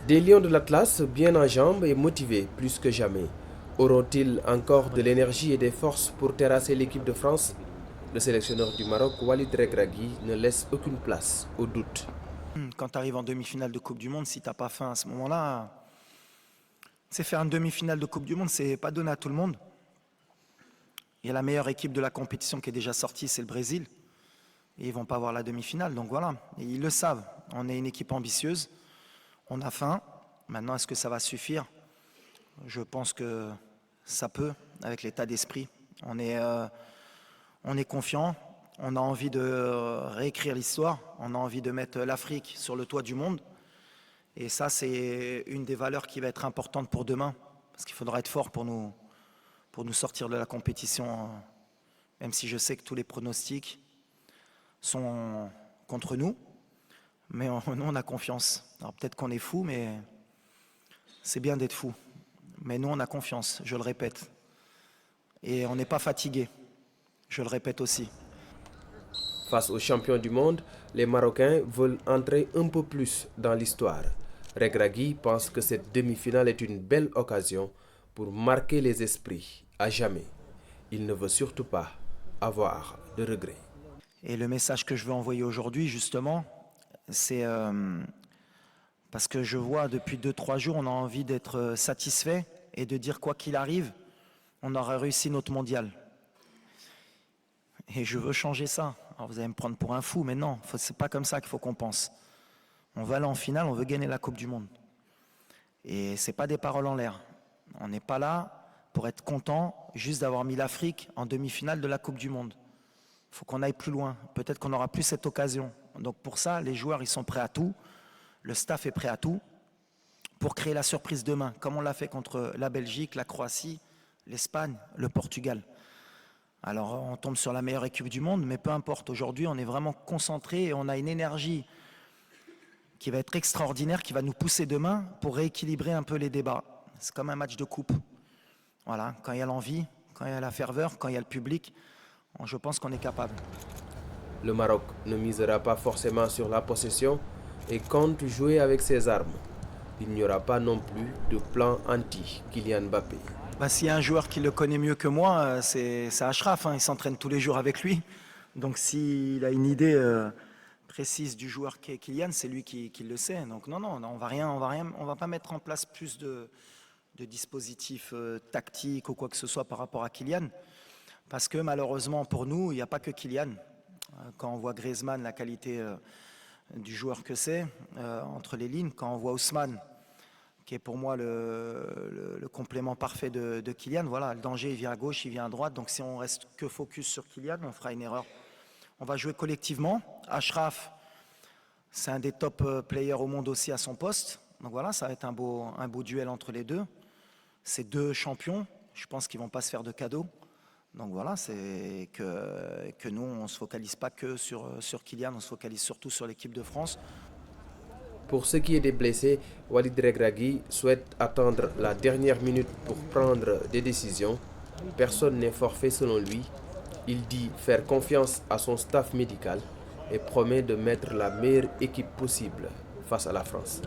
Des Lions de l'Atlas, bien en jambes et motivés plus que jamais. Auront-ils encore de l'énergie et des forces pour terrasser l'équipe de France? Le sélectionneur du Maroc, Walid Regragui, ne laisse aucune place au doute. Quand tu arrives en demi-finale de Coupe du Monde, si tu n'as pas faim à ce moment-là, c'est faire une demi-finale de Coupe du Monde, c'est pas donné à tout le monde. Il y a la meilleure équipe de la compétition qui est déjà sortie, c'est le Brésil. Et ils vont pas avoir la demi-finale, donc voilà. Et ils le savent. On est une équipe ambitieuse, on a faim. Maintenant, est-ce que ça va suffire? Je pense que ça peut, avec l'état d'esprit. On est confiant, on a envie de réécrire l'histoire, on a envie de mettre l'Afrique sur le toit du monde. Et ça, c'est une des valeurs qui va être importante pour demain, parce qu'il faudra être fort pour nous sortir de la compétition, même si je sais que tous les pronostics sont contre nous, mais nous, on a confiance. Alors peut-être qu'on est fou, mais c'est bien d'être fou. Mais nous, on a confiance, je le répète. Et on n'est pas fatigué, je le répète aussi. Face aux champions du monde, les Marocains veulent entrer un peu plus dans l'histoire. Regragui pense que cette demi-finale est une belle occasion pour marquer les esprits à jamais. Il ne veut surtout pas avoir de regrets. Et le message que je veux envoyer aujourd'hui, justement, c'est parce que je vois depuis 2-3 jours, on a envie d'être satisfait et de dire quoi qu'il arrive, on aura réussi notre mondial. Et je veux changer ça. Alors vous allez me prendre pour un fou, mais non, c'est pas comme ça qu'il faut qu'on pense. On va aller en finale, on veut gagner la Coupe du Monde. Et c'est pas des paroles en l'air. On n'est pas là pour être content juste d'avoir mis l'Afrique en demi-finale de la Coupe du Monde. Il faut qu'on aille plus loin. Peut-être qu'on n'aura plus cette occasion. Donc pour ça, les joueurs, ils sont prêts à tout. Le staff est prêt à tout pour créer la surprise demain, comme on l'a fait contre la Belgique, la Croatie, l'Espagne, le Portugal. Alors on tombe sur la meilleure équipe du monde, mais peu importe. Aujourd'hui, on est vraiment concentré et on a une énergie qui va être extraordinaire, qui va nous pousser demain pour rééquilibrer un peu les débats. C'est comme un match de coupe. Voilà, quand il y a l'envie, quand il y a la ferveur, quand il y a le public, je pense qu'on est capable. Le Maroc ne misera pas forcément sur la possession et compte jouer avec ses armes. Il n'y aura pas non plus de plan anti-Kylian Mbappé. S'il y a un joueur qui le connaît mieux que moi, c'est Achraf. Il s'entraîne tous les jours avec lui. Donc s'il a une idée précise du joueur qui est Kylian, c'est lui qui le sait. Donc non, on va pas mettre en place plus de dispositifs tactiques ou quoi que ce soit par rapport à Kylian. Parce que malheureusement pour nous, il n'y a pas que Kylian. Quand on voit Griezmann, la qualité du joueur que c'est, entre les lignes, quand on voit Ousmane, qui est pour moi le complément parfait de Kylian, voilà, le danger il vient à gauche, il vient à droite, donc si on reste que focus sur Kylian, on fera une erreur. On va jouer collectivement. Achraf, c'est un des top players au monde aussi à son poste, donc voilà, ça va être un beau duel entre les deux. Ces deux champions, je pense qu'ils ne vont pas se faire de cadeaux. Donc voilà, c'est que nous, on ne se focalise pas que sur Kylian, on se focalise surtout sur l'équipe de France. Pour ce qui est des blessés, Walid Regragui souhaite attendre la dernière minute pour prendre des décisions. Personne n'est forfait selon lui. Il dit faire confiance à son staff médical et promet de mettre la meilleure équipe possible face à la France.